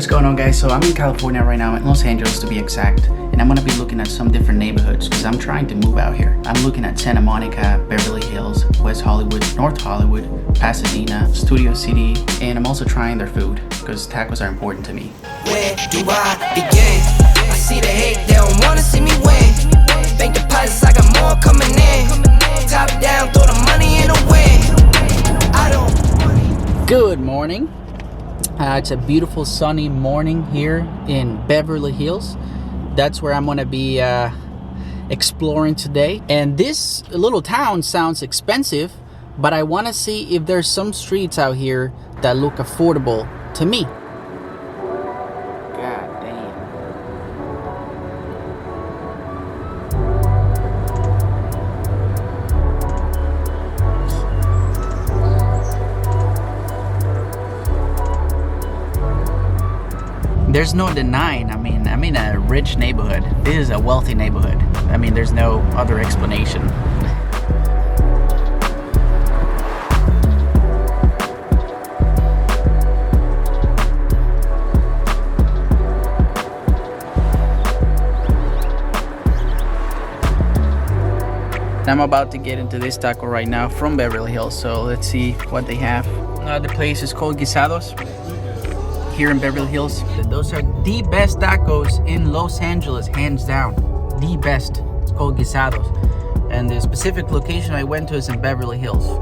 What's going on, guys? So I'm in California right now, in Los Angeles to be exact, and I'm gonna be looking at some different neighborhoods because I'm trying to move out here. I'm looking at Santa Monica, Beverly Hills, West Hollywood, North Hollywood, Pasadena, Studio City, and I'm also trying their food because tacos are important to me. Where do I begin? I see the hate, they don't wanna see me win. Bank deposits, I got more coming in. Top down, throw the money in the wind. I don't. Good morning. It's a beautiful sunny morning here in Beverly Hills. That's where I'm gonna be exploring today. And this little town sounds expensive, but I want to see if there's some streets out here that look affordable to me. God damn. There's no denying, I'm in a rich neighborhood. This is a wealthy neighborhood. There's no other explanation. I'm about to get into this taco right now from Beverly Hills, so let's see what they have. The place is called Guisados here in Beverly Hills. Those are the best tacos in Los Angeles, hands down. The best. It's called Guisados. And the specific location I went to is in Beverly Hills.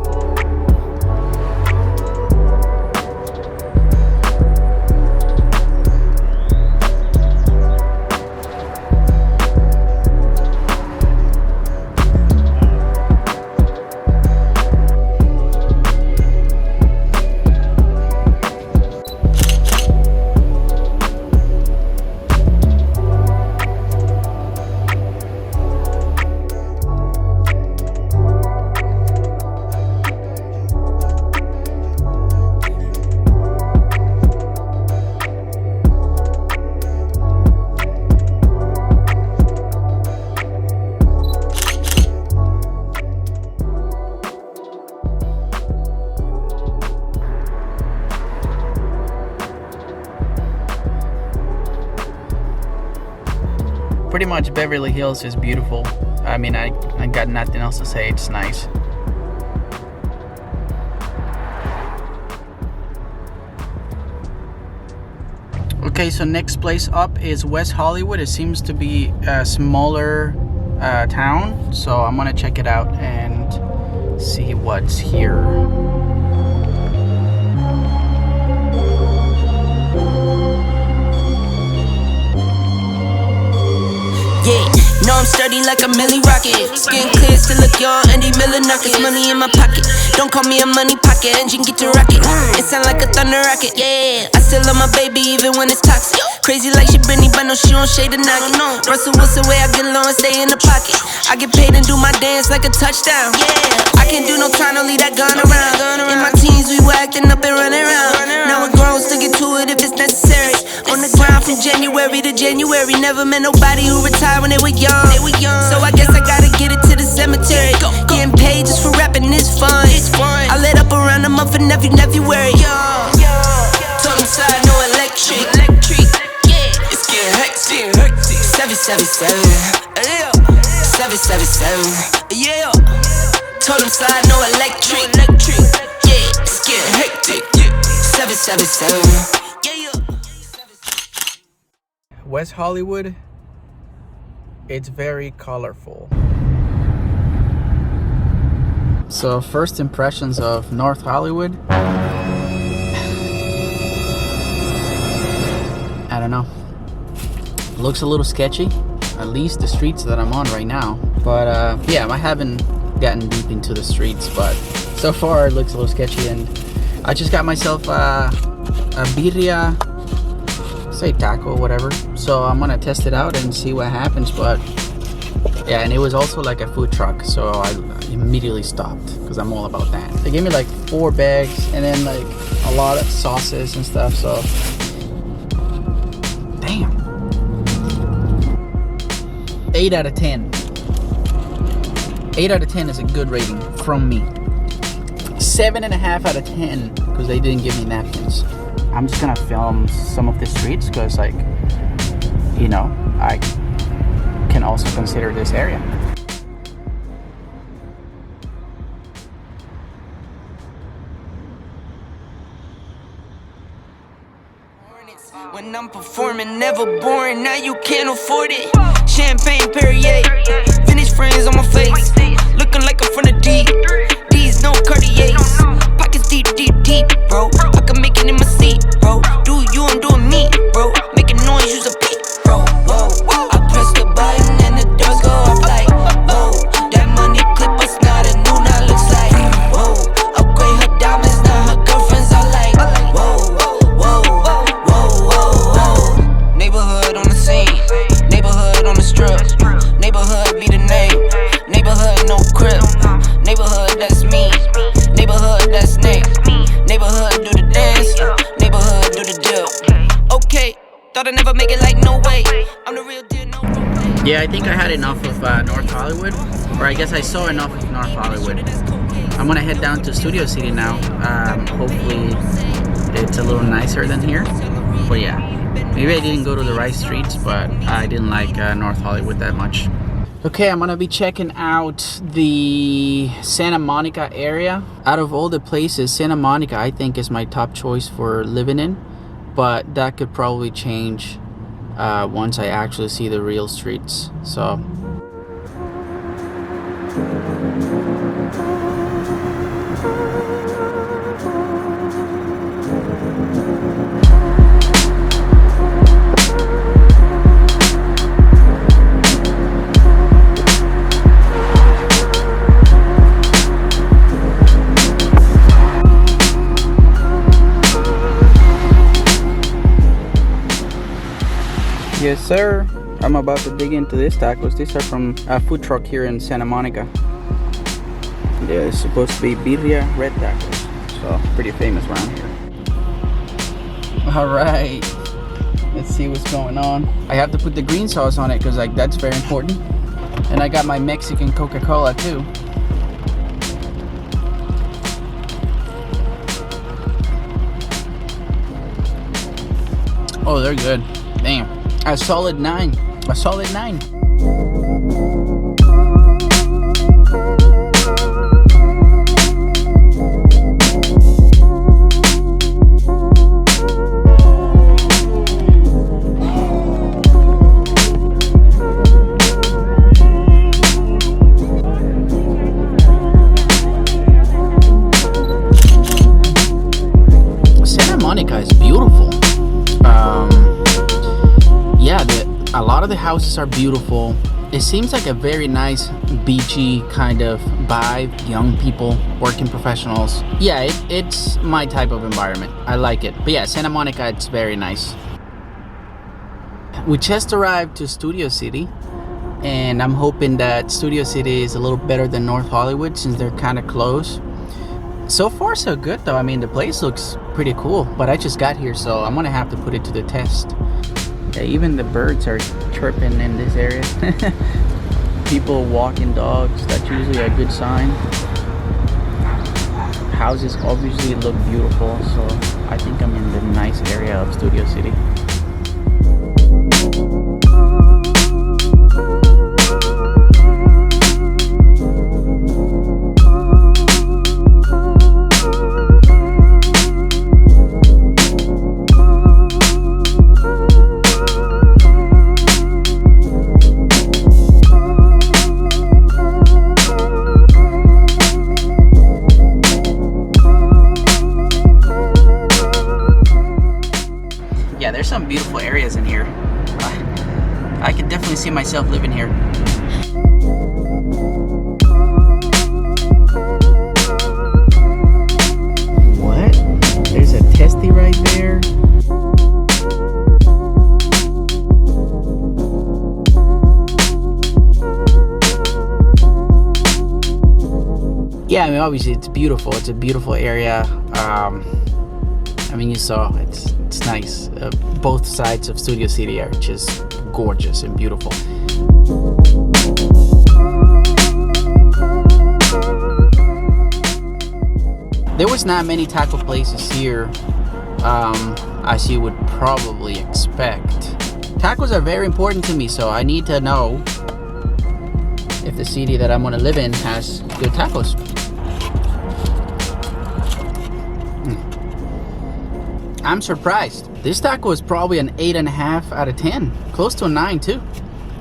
Pretty much Beverly Hills is beautiful. I got nothing else to say. It's nice. Okay, so next place up is West Hollywood. It seems to be a smaller town, so I'm gonna check it out and see what's here. Yeah, know I'm sturdy like a Millie Rocket. Skin clear, still look young, Andy Miller knockers. Money in my pocket, don't call me a money pocket. Engine get to rocket, it sound like a thunder rocket. Yeah, I still love my baby even when it's toxic. Crazy like she Britney, but no, she don't shade the knock. Russell Wilson way I get low and stay in the pocket. I get paid and do my dance like a touchdown. Yeah, I can't do no trying to leave that gun around. In my teens we were acting up and running around. Now we're grown, still get to it if it's necessary. On the ground from January to January. Never met nobody who retired when they were young. So I guess I gotta get it to the cemetery. Getting paid just for rapping is fun. I lit up around a month in every February. Told him side, no electric. It's getting hectic. 777. 777. Yeah. Told him slide, no electric. Yeah. It's getting hectic. 777. West Hollywood, it's very colorful. So first impressions of North Hollywood, I don't know, looks a little sketchy, at least the streets that I'm on right now. But yeah, I haven't gotten deep into the streets, but so far it looks a little sketchy. And I just got myself a birria, say taco, whatever. So I'm gonna test it out and see what happens. But yeah, and it was also like a food truck, so I immediately stopped because I'm all about that. They gave me like 4 bags and then like a lot of sauces and stuff. So damn, 8 out of 10. 8 out of 10 is a good rating from me. 7.5 out of 10 because they didn't give me napkins. I'm just gonna film some of the streets because, like, you know, I can also consider this area. When I'm performing, never boring, now you can't afford it. Champagne Perrier, vintage friends on my face, looking like I'm from the deep. These no Cartiers, pockets deep, deep, deep, bro. I can make it in my seat, bro. Do you, I'm doing me, bro. Making noise, use a beat, bro. Whoa, I press the button and the doors go off like, whoa. That money clip us now, the new now looks like, whoa. Upgrade her diamonds, now her girlfriends are like, whoa. Neighborhood on the scene, neighborhood on the strip, neighborhood be the name, neighborhood no crib, neighborhood that's me, neighborhood that's Nick, neighborhood do the dance, neighborhood do the deal. Okay, thought I'd never make it like no way, I'm the real deal, no way. Yeah, I think I had enough of North Hollywood, or I guess I saw enough of North Hollywood. I'm gonna head down to Studio City now. Hopefully it's a little nicer than here, but yeah. Maybe I didn't go to the right streets, but I didn't like North Hollywood that much. Okay, I'm gonna be checking out the Santa Monica area. Out of all the places, Santa Monica I think is my top choice for living in, but that could probably change once I actually see the real streets. So yes, sir. I'm about to dig into these tacos. These are from a food truck here in Santa Monica. Yeah, it's supposed to be Birrieria red tacos. So, pretty famous around here. Alright. Let's see what's going on. I have to put the green sauce on it because, like, that's very important. And I got my Mexican Coca-Cola too. Oh, they're good. Damn. A solid 9. A solid 9. Santa Monica is beautiful. Yeah, a lot of the houses are beautiful. It seems like a very nice beachy kind of vibe. Young people, working professionals. Yeah, it's my type of environment. I like it. But yeah, Santa Monica, it's very nice. We just arrived to Studio City, and I'm hoping that Studio City is a little better than North Hollywood since they're kind of close. So far so good though. I mean, the place looks pretty cool, but I just got here, so I'm gonna have to put it to the test. Yeah, even the birds are chirping in this area. People walking dogs, that's usually a good sign. Houses obviously look beautiful, so I think I'm in the nice area of Studio City. Yeah, there's some beautiful areas in here. I could definitely see myself living here. What? There's a testy right there. Yeah, I mean, obviously it's beautiful. It's a beautiful area. I mean, you saw it's nice. Both sides of Studio City are just gorgeous and beautiful. There was not many taco places here as you would probably expect. Tacos are very important to me, so I need to know if the city that I'm gonna live in has good tacos. I'm surprised. This taco is probably an 8.5 out of 10, close to a 9 too.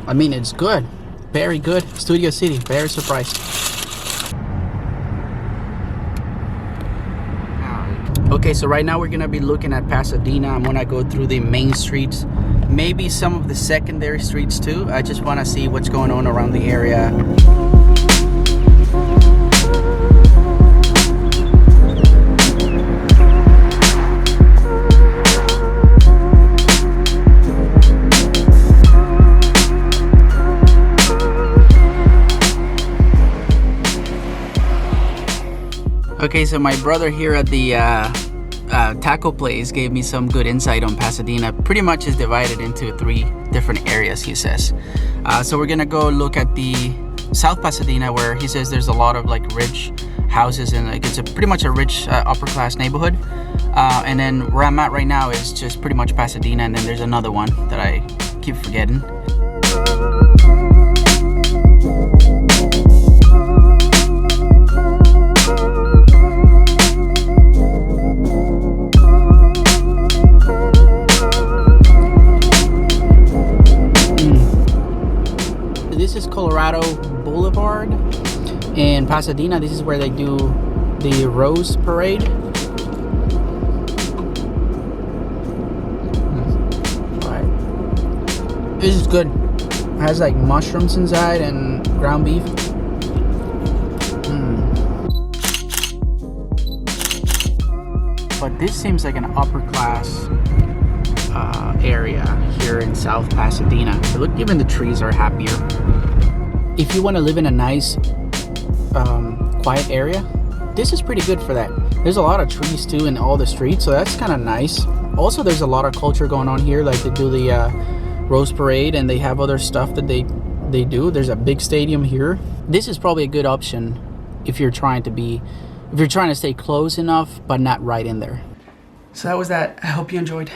I mean, it's good, very good. Studio City, very surprised. Okay, so right now we're gonna be looking at Pasadena. I'm gonna go through the main streets, maybe some of the secondary streets too. I just wanna see what's going on around the area. Okay, so my brother here at the taco place gave me some good insight on Pasadena. Pretty much is divided into 3 different areas, he says. So we're gonna go look at the South Pasadena, where he says there's a lot of like rich houses and like it's pretty much a rich upper class neighborhood. And then where I'm at right now is just pretty much Pasadena, and then there's another one that I keep forgetting. This is Colorado Boulevard in Pasadena. This is where they do the Rose Parade. Alright. This is good. It has like mushrooms inside and ground beef. But this seems like an upper class area here in South Pasadena. So look, even the trees are happier. If you want to live in a nice quiet area, this is pretty good for that. There's a lot of trees too in all the streets, so that's kind of nice. Also, there's a lot of culture going on here, like they do the Rose Parade, and they have other stuff that they do. There's a big stadium here. This is probably a good option if you're trying to stay close enough but not right in there. So that was that. I hope you enjoyed.